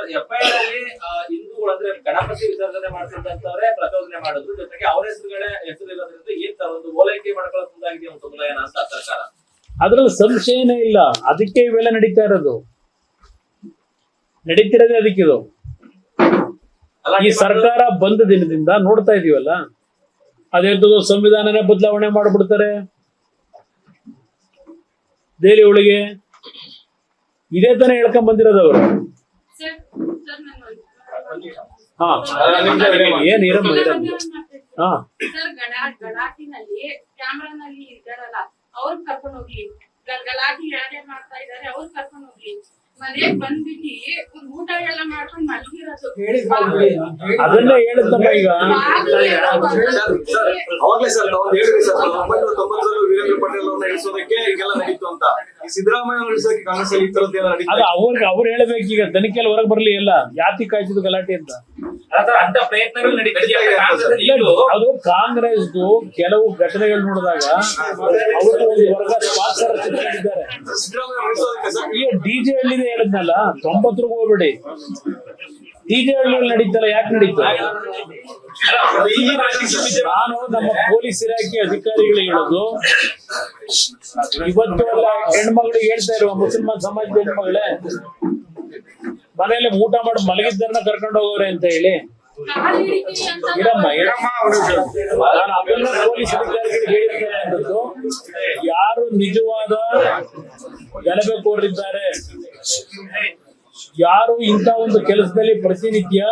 Sir FIR ಅಲ್ಲಿ ಹಿಂದೂಗಳು ಅಂದ್ರೆ ಗಣಪತಿ ವಿಸರ್ಜನೆ ಮಾಡ್ತಿದ್ದಂತವ್ರೆ ಪ್ರಚೋದನೆ ಮಾಡಿದ್ರು, ಜೊತೆಗೆ ಅವರ ಹೆಸರು ಇರೋದ್ರಿಂದ ಈ ತರ ಒಂದು ಓಲೈಕೆ ಮಾಡ್ಕೊಳ್ಳೋ ಮುಂದಾಗಿದೆ ಒಂದು ಸಮುದಾಯನ ಅಂತ ಸರ್ಕಾರ. ಅದ್ರಲ್ಲಿ ಸಂಶಯನೇ ಇಲ್ಲ, ಅದಕ್ಕೆ ಇವೆಲ್ಲ ನಡೀತಿರೋದೇ ಅದಕ್ಕಿದು. ಈ ಸರ್ಕಾರ ಬಂದ ದಿನದಿಂದ ನೋಡ್ತಾ ಇದೀವಲ್ಲ, ಅದೇಂತದ್ದು ಸಂವಿಧಾನನೇ ಬದಲಾವಣೆ ಮಾಡ್ಬಿಡ್ತಾರೆ ದೆಹಲಿ ಒಳಗೆ. ಇದೇ ತಾನೇ ಹೇಳ್ಕೊಂಡ್ ಬಂದಿರೋದು ಅವರು. ಏನ್ ಇರಮ್ಮ ಹಾ ಗಲಾಟಿನಲ್ಲಿ ಕ್ಯಾಮ್ರಾನಲ್ಲಿ ಇದ್ದಾರಲ್ಲ ಅವ್ರು ಕರ್ಕೊಂಡು ಹೋಗ್ಲಿ, ಗಲಾಟಿ ಯಾರ್ಯಾರು ಮಾಡ್ತಾ ಇದಾರೆ ಅವ್ರು ಕರ್ಕೊಂಡು ಹೋಗ್ಲಿ. ಮನೆಗ್ ಬಂದ್ಬಿಟ್ಟು ಊಟ ಎಲ್ಲ ಮಾಡ್ಕೊಂಡು ಮಲಗಿರೋದು. ಅದನ್ನೇ ಹೇಳಿದ್ದಮ್ಮ ಈಗ. ಅವಾಗ್ಲೇ ಸರ್ ನಾವು ಹೇಳಿದ್ರಿ ಸರ್ 1990 ವೀರೇಂದ್ರ ಪಟೇಲ್ ಅವ್ರನ್ನ ಇಳಿಸೋದಕ್ಕೆ ಈಗೆಲ್ಲ ನಡೀತು ಅಂತ. ಈ ಸಿದ್ದರಾಮಯ್ಯ ಇಳಿಸೋಕೆ ಕಾಂಗ್ರೆಸ್ ಅಲ್ಲಿ ಈ ತರದ್ದು ಏನೋ ನಡೀತು. ಅದು ಅವ್ರು ಹೇಳ್ಬೇಕು ಈಗ, ತನಿಖೆಯಲ್ಲಿ ಹೊರಗೆ ಬರ್ಲಿ ಎಲ್ಲ ಯಾತಿ ಕಾಯ್ತಿದ್ದು ಗಲಾಟೆ ಅಂತ. ಅಂತ ಪ್ರಯತ್ನಗಳು ನಡೀತಿದೆ. ಅದು ಕಾಂಗ್ರೆಸ್ ಕೆಲವು ಘಟನೆಗಳು ನೋಡಿದಾಗ ಅವರು ಒಂದು ವರ್ಗ ಸ್ಪಾನ್ಸರ್ ಇದ್ದಾರೆ. ಈಗ ಡಿಜೆ ಹಳ್ಳಿದೆ ಹೇಳಿದ್ನಲ್ಲ, 90 ಹೋಗ್ಬೇಡಿ. ಡಿಜೆ ಹಳ್ಳಿ ನಡೀತಲ್ಲ, ಯಾಕೆ ನಡೀತದೆ? ನಾನು ನಮ್ಮ ಪೊಲೀಸ್ ಇಲಾಖೆ ಅಧಿಕಾರಿಗಳಿಗೆ ಹೇಳೋದು, ಇವತ್ತು ಎಲ್ಲ ಹೆಣ್ಮಗಳಿಗೆ ಹೇಳ್ತಾ ಇರುವ ಮುಸಲ್ಮಾನ್ ಸಮಾಜದ ಹೆಣ್ಮಗಳೇ, ಮನೆಯಲ್ಲಿ ಊಟ ಮಾಡಿ ಮಲಗಿದ್ದನ್ನ ಕರ್ಕೊಂಡು ಹೋಗೋರೆ ಅಂತ ಹೇಳಿ ಇರಮ್ಮ ನಾನು ಅದನ್ನ ಪೊಲೀಸ್ ಅಧಿಕಾರಿಗಳಿಗೆ ಹೇಳಿದ್ದೇನೆ ಅನ್ನೋದು. ಯಾರು ನಿಜವಾದ ಗಲಭೆಕೋರರಿದ್ದಾರೆ, ಯಾರು ಇಂಥ ಒಂದು ಕೆಲಸದಲ್ಲಿ ಪ್ರತಿನಿತ್ಯ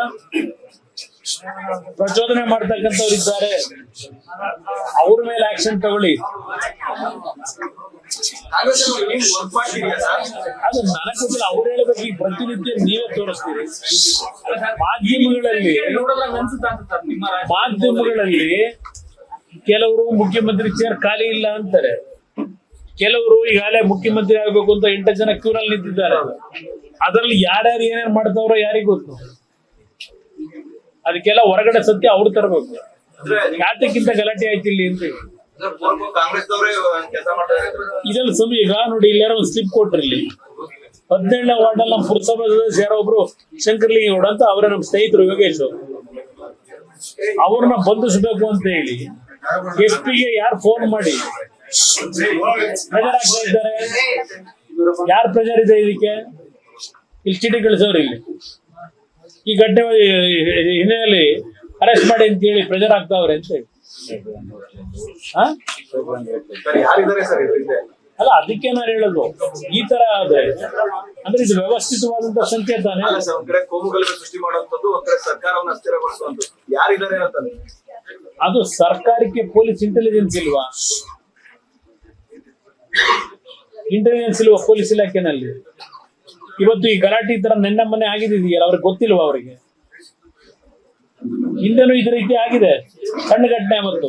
ಪ್ರಚೋದನೆ ಮಾಡ್ತಕ್ಕಂಥವ್ರು ಇದ್ದಾರೆ, ಅವ್ರ ಮೇಲೆ ಆಕ್ಷನ್ ತಗೊಳ್ಳಿ. ಅದು ನನಗೆ ಗೊತ್ತಿಲ್ಲ, ಅವ್ರು ಹೇಳ್ಬೇಕು. ಈಗ ಪ್ರತಿನಿತ್ಯ ನೀವೇ ತೋರಿಸ್ತೀರಿ ಮಾಧ್ಯಮಗಳಲ್ಲಿ ಕೆಲವರು ಮುಖ್ಯಮಂತ್ರಿ ಚೇರ್ ಖಾಲಿ ಇಲ್ಲ ಅಂತಾರೆ, ಕೆಲವರು ಈಗಾಗಲೇ ಮುಖ್ಯಮಂತ್ರಿ ಆಗ್ಬೇಕು ಅಂತ 8 ಜನ ಕ್ಯೂನಲ್ಲಿ ನಿಂತಿದ್ದಾರೆ. ಅದರಲ್ಲಿ ಯಾರ್ಯಾರು ಏನೇನ್ ಮಾಡ್ತಾವ್ರೋ ಯಾರಿಗೂ ಗೊತ್ತು. ಅದಕ್ಕೆಲ್ಲ ಹೊರಗಡೆ ಸತ್ಯ ಅವ್ರು ತರಬೇಕು. ಯಾತಕ್ಕಿಂತ ಗಲಾಟೆ ಆಯ್ತು ಇಲ್ಲಿ ಅಂತ ಇದೆಲ್ಲ ಸಮಯ. ಈಗ ನೋಡಿ, ಇಲ್ಲಾರ ಒಂದು ಸ್ಲಿಪ್ ಕೊಟ್ರಿ, ಇಲ್ಲಿ 17ನೇ ವಾರ್ಡ್ ಅಲ್ಲಿ ನಮ್ಮ ಪುರಸಭಾ ಸದಸ್ಯ ಯಾರೋ ಒಬ್ರು ಶಂಕರ್ಲಿಂಗೇಗೌಡ ಅಂತ, ಅವರೇ ನಮ್ಮ ಸ್ನೇಹಿತರು ಯೋಗೇಶ್, ಅವ್ರನ್ನ ಬಂಧಿಸಬೇಕು ಅಂತ ಹೇಳಿ SP-ಗೆ ಯಾರು ಫೋನ್ ಮಾಡಿ ಪ್ರೆಜರ್ ಆಗ್ತಾ ಇದ್ದಾರೆ. ಯಾರು ಪ್ರೆಜರ್ ಇದೆ ಇದಕ್ಕೆ? ಇಲ್ಲಿ ಚೀಟಿ ಕಳಿಸೋರು ಇಲ್ಲಿ ಈ ಘಟನೆ ಹಿನ್ನೆಲೆಯಲ್ಲಿ ಅರೆಸ್ಟ್ ಮಾಡಿ ಅಂತ ಹೇಳಿ ಪ್ರೆಜರ್ ಆಗ್ತಾವ್ರೆ ಅಂತ ಹೇಳಿ. ಅಲ್ಲ, ಅದಕ್ಕೆ ನಾನು ಹೇಳೋದು, ಈ ತರ ಆದ್ರೆ ಅಂದ್ರೆ ಇದು ವ್ಯವಸ್ಥಿತವಾದಂತ ಸಂಕೇತಾನೆ. ಅದು ಸರ್ಕಾರಕ್ಕೆ ಪೊಲೀಸ್ ಇಂಟೆಲಿಜೆನ್ಸ್ ಇಲ್ವಾ? ಇಂಟೆಲಿಜೆನ್ಸ್ ಇಲ್ವಾ ಪೊಲೀಸ್ ಇಲಾಖೆನಲ್ಲಿ? ಇವತ್ತು ಈ ಗಲಾಟೆ ತರ ನೆನ್ನೆ ಮೊನ್ನೆ ಆಗಿದೆಯಲ್ಲ, ಅವ್ರಿಗೆ ಗೊತ್ತಿಲ್ವಾ? ಅವರಿಗೆ ಹಿಂದೆನೂ ಇದ್ರ ರೀತಿ ಆಗಿದೆ, ಸಣ್ಣ ಘಟನೆ. ಮತ್ತು